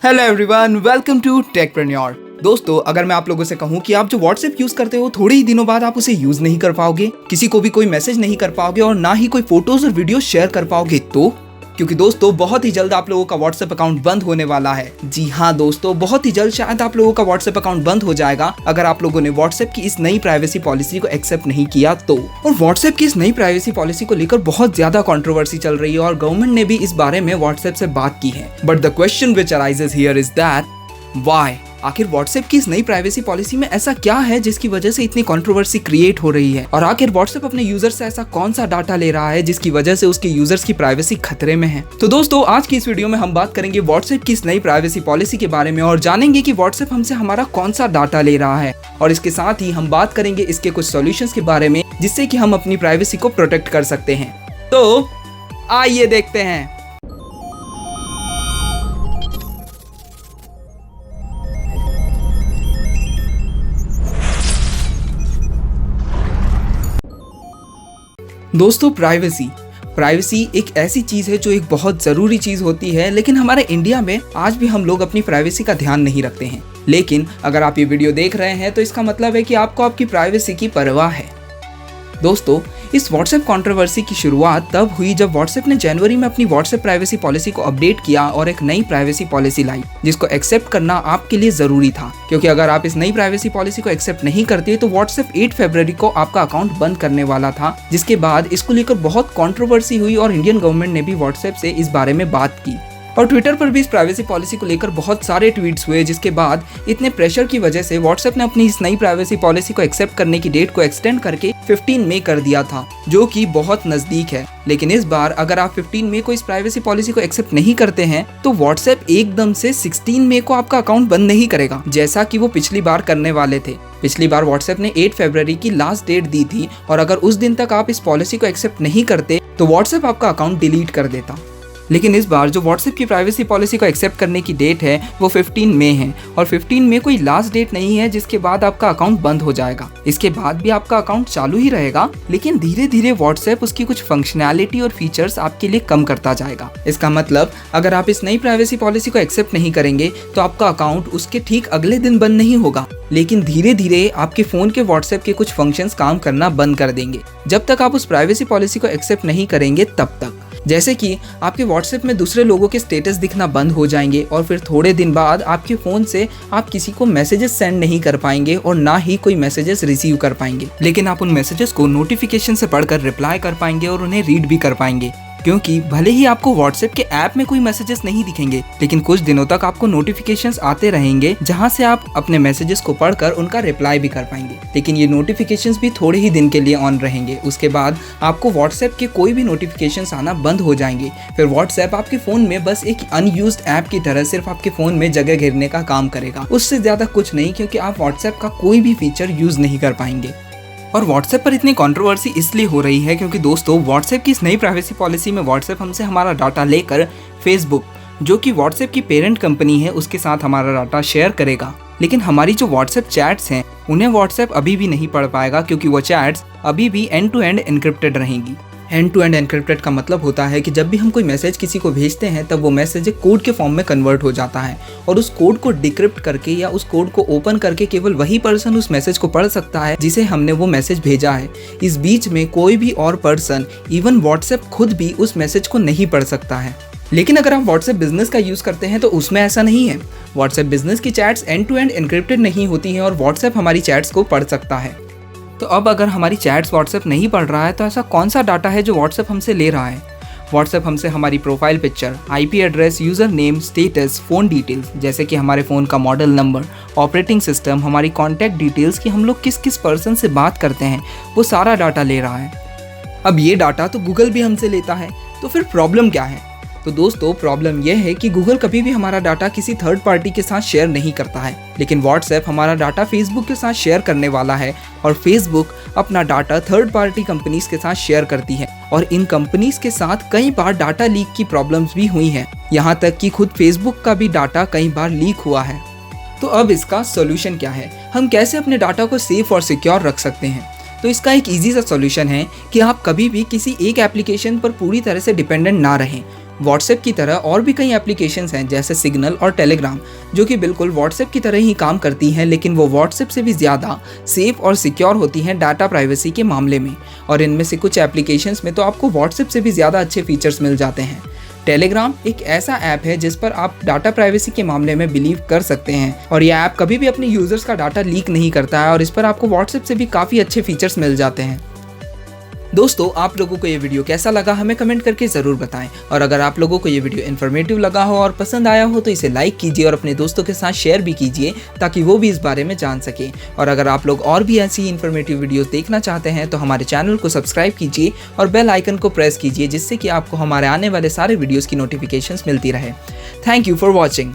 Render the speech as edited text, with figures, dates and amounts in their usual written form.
Hello everyone, welcome to Techpreneur. दोस्तों, अगर मैं आप लोगों से कहूं कि आप जो व्हाट्सएप यूज करते हो थोड़े ही दिनों बाद आप उसे यूज नहीं कर पाओगे, किसी को भी कोई मैसेज नहीं कर पाओगे और ना ही कोई फोटोज और वीडियो शेयर कर पाओगे, तो क्योंकि दोस्तों बहुत ही जल्द आप लोगों का व्हाट्सएप अकाउंट बंद होने वाला है। जी हाँ दोस्तों, बहुत ही जल्द शायद आप लोगों का व्हाट्सएप अकाउंट बंद हो जाएगा अगर आप लोगों ने व्हाट्सएप की इस नई प्राइवेसी पॉलिसी को एक्सेप्ट नहीं किया तो। और व्हाट्सएप की इस नई प्राइवेसी पॉलिसी को लेकर बहुत ज्यादा कंट्रोवर्सी चल रही है और गवर्नमेंट ने भी इस बारे में व्हाट्सएप से बात की है। But the question which arises here is that why, आखिर व्हाट्सएप की इस नई प्राइवेसी पॉलिसी में ऐसा क्या है जिसकी वजह से इतनी कंट्रोवर्सी क्रिएट हो रही है, और आखिर व्हाट्सएप अपने यूजर से ऐसा कौन सा डाटा ले रहा है जिसकी वजह से उसके यूजर्स की प्राइवेसी खतरे में है। तो दोस्तों, आज की इस वीडियो में हम बात करेंगे व्हाट्सएप की इस नई प्राइवेसी पॉलिसी के बारे में और जानेंगे कि व्हाट्सएप हमसे हमारा कौन सा डाटा ले रहा है, और इसके साथ ही हम बात करेंगे इसके कुछ सॉल्यूशंस के बारे में जिससे कि हम अपनी प्राइवेसी को प्रोटेक्ट कर सकते हैं। तो आइए देखते हैं। दोस्तों, प्राइवेसी एक ऐसी चीज है जो एक बहुत जरूरी चीज होती है, लेकिन हमारे इंडिया में आज भी हम लोग अपनी प्राइवेसी का ध्यान नहीं रखते हैं। लेकिन अगर आप ये वीडियो देख रहे हैं तो इसका मतलब है कि आपको आपकी प्राइवेसी की परवाह है। दोस्तों, इस व्हाट्सएप कंट्रोवर्सी की शुरुआत तब हुई जब व्हाट्सएप ने जनवरी में अपनी व्हाट्सएप प्राइवेसी पॉलिसी को अपडेट किया और एक नई प्राइवेसी पॉलिसी लाई जिसको एक्सेप्ट करना आपके लिए जरूरी था, क्योंकि अगर आप इस नई प्राइवेसी पॉलिसी को एक्सेप्ट नहीं करते तो व्हाट्सएप 8 फरवरी को आपका अकाउंट बंद करने वाला था, जिसके बाद इसको लेकर बहुत कंट्रोवर्सी हुई और इंडियन गवर्नमेंट ने भी व्हाट्सएप से इस बारे में बात की और ट्विटर पर भी इस प्राइवेसी पॉलिसी को लेकर बहुत सारे ट्वीट्स हुए, जिसके बाद इतने प्रेशर की वजह से व्हाट्सएप ने अपनी इस नई प्राइवेसी पॉलिसी को एक्सेप्ट करने की डेट को एक्सटेंड करके 15 मई कर दिया था, जो कि बहुत नजदीक है। लेकिन इस बार अगर आप 15 मई को इस प्राइवेसी पॉलिसी को एक्सेप्ट नहीं करते हैं तो व्हाट्सएप एकदम से 16 मई को आपका अकाउंट बंद नहीं करेगा, जैसा कि वो पिछली बार करने वाले थे। पिछली बार व्हाट्सएप ने 8 फरवरी की लास्ट डेट दी थी और अगर उस दिन तक आप इस पॉलिसी को एक्सेप्ट नहीं करते तो व्हाट्सएप आपका अकाउंट डिलीट कर देता। लेकिन इस बार जो व्हाट्सएप की प्राइवेसी पॉलिसी को एक्सेप्ट करने की डेट है वो 15 मई है और 15 मई कोई लास्ट डेट नहीं है जिसके बाद आपका अकाउंट बंद हो जाएगा। इसके बाद भी आपका अकाउंट चालू ही रहेगा, लेकिन धीरे धीरे व्हाट्सएप उसकी कुछ फंक्शनैलिटी और फीचर्स आपके लिए कम करता जाएगा। इसका मतलब अगर आप इस नई प्राइवेसी पॉलिसी को एक्सेप्ट नहीं करेंगे तो आपका अकाउंट उसके ठीक अगले दिन बंद नहीं होगा, लेकिन धीरे धीरे आपके फोन के व्हाट्सएप के कुछ फंक्शंस काम करना बंद कर देंगे जब तक आप उस प्राइवेसी पॉलिसी को एक्सेप्ट नहीं करेंगे तब तक। जैसे कि आपके व्हाट्सएप में दूसरे लोगों के स्टेटस दिखना बंद हो जाएंगे और फिर थोड़े दिन बाद आपके फ़ोन से आप किसी को मैसेजेस सेंड नहीं कर पाएंगे और ना ही कोई मैसेजेस रिसीव कर पाएंगे, लेकिन आप उन मैसेजेस को नोटिफिकेशन से पढ़कर रिप्लाई कर पाएंगे और उन्हें रीड भी कर पाएंगे। क्योंकि भले ही आपको व्हाट्सएप के ऐप में कोई मैसेजेस नहीं दिखेंगे, लेकिन कुछ दिनों तक आपको नोटिफिकेशंस आते रहेंगे जहां से आप अपने मैसेजेस को पढ़कर उनका रिप्लाई भी कर पाएंगे। लेकिन ये नोटिफिकेशंस भी थोड़े ही दिन के लिए ऑन रहेंगे, उसके बाद आपको व्हाट्सएप के कोई भी नोटिफिकेशंस आना बंद हो जाएंगे। फिर व्हाट्सएप आपके फ़ोन में बस एक अनयूज्ड ऐप की तरह सिर्फ आपके फ़ोन में जगह घेरने का काम करेगा, उससे ज़्यादा कुछ नहीं, क्योंकि आप व्हाट्सएप का कोई भी फीचर यूज़ नहीं कर पाएंगे। और व्हाट्सएप पर इतनी कंट्रोवर्सी इसलिए हो रही है क्योंकि दोस्तों, व्हाट्सएप की इस नई प्राइवेसी पॉलिसी में व्हाट्सएप हमसे हमारा डाटा लेकर फेसबुक, जो कि व्हाट्सएप की पेरेंट कंपनी है, उसके साथ हमारा डाटा शेयर करेगा। लेकिन हमारी जो व्हाट्सएप चैट्स हैं उन्हें व्हाट्सएप अभी भी नहीं पढ़ पाएगा, क्योंकि वो चैट्स अभी भी एंड टू एंड एन्क्रिप्टेड रहेंगी। एंड टू एंड एन्क्रिप्टेड का मतलब होता है कि जब भी हम कोई मैसेज किसी को भेजते हैं तब वो मैसेज एक कोड के फॉर्म में कन्वर्ट हो जाता है और उस कोड को डिक्रिप्ट करके या उस कोड को ओपन करके केवल वही पर्सन उस मैसेज को पढ़ सकता है जिसे हमने वो मैसेज भेजा है। इस बीच में कोई भी और पर्सन, इवन व्हाट्सएप खुद भी उस मैसेज को नहीं पढ़ सकता है। लेकिन अगर आप व्हाट्सएप बिजनेस का यूज़ करते हैं तो उसमें ऐसा नहीं है। व्हाट्सएप बिजनेस की chats end to end encrypted नहीं होती हैं और व्हाट्सएप हमारी चैट्स को पढ़ सकता है। तो अब अगर हमारी चैट्स व्हाट्सएप नहीं पढ़ रहा है तो ऐसा कौन सा डाटा है जो व्हाट्सएप हमसे ले रहा है? व्हाट्सएप हमसे हमारी profile picture, IP address, user name, status, phone details जैसे कि हमारे फ़ोन का मॉडल नंबर, ऑपरेटिंग सिस्टम, हमारी कॉन्टैक्ट डिटेल्स कि हम लोग किस किस पर्सन से बात करते हैं, वो सारा डाटा ले रहा है। अब ये डाटा तो गूगल भी हमसे लेता है, तो फिर प्रॉब्लम क्या है? तो दोस्तों, प्रॉब्लम यह है कि गूगल कभी भी हमारा डाटा किसी थर्ड पार्टी के साथ शेयर नहीं करता है, लेकिन व्हाट्सएप हमारा डाटा फेसबुक के साथ शेयर करने वाला है और फेसबुक अपना डाटा थर्ड पार्टी कंपनीज के साथ शेयर करती है और इन कंपनीज के साथ कई बार डाटा लीक की प्रॉब्लम्स भी हुई हैं, यहाँ तक कि खुद फेसबुक का भी डाटा कई बार लीक हुआ है। तो अब इसका सोल्यूशन क्या है? हम कैसे अपने डाटा को सेफ और सिक्योर रख सकते हैं? तो इसका एक ईजी सा सॉल्यूशन है कि आप कभी भी किसी एक एप्लीकेशन पर पूरी तरह से डिपेंडेंट ना रहें। व्हाट्सएप की तरह और भी कई एप्लीकेशंस हैं जैसे सिग्नल और टेलीग्राम, जो कि बिल्कुल व्हाट्सएप की तरह ही काम करती हैं, लेकिन वो व्हाट्सएप से भी ज़्यादा सेफ और सिक्योर होती हैं डाटा प्राइवेसी के मामले में। और इनमें से कुछ एप्लीकेशंस में तो आपको व्हाट्सएप से भी ज़्यादा अच्छे फीचर्स मिल जाते हैं। टेलीग्राम एक ऐसा ऐप है जिस पर आप डाटा प्राइवेसी के मामले में बिलीव कर सकते हैं, और यह ऐप कभी भी अपने यूज़र्स का डाटा लीक नहीं करता है, और इस पर आपको व्हाट्सएप से भी काफ़ी अच्छे फीचर्स मिल जाते हैं। दोस्तों, आप लोगों को ये वीडियो कैसा लगा हमें कमेंट करके ज़रूर बताएं, और अगर आप लोगों को ये वीडियो इन्फॉर्मेटिव लगा हो और पसंद आया हो तो इसे लाइक कीजिए और अपने दोस्तों के साथ शेयर भी कीजिए ताकि वो भी इस बारे में जान सकें। और अगर आप लोग और भी ऐसी इन्फॉर्मेटिव वीडियोस देखना चाहते हैं तो हमारे चैनल को सब्सक्राइब कीजिए और बेल आइकन को प्रेस कीजिए, जिससे कि आपको हमारे आने वाले सारे वीडियोज़ की नोटिफिकेशंस मिलती रहे। Thank you for watching.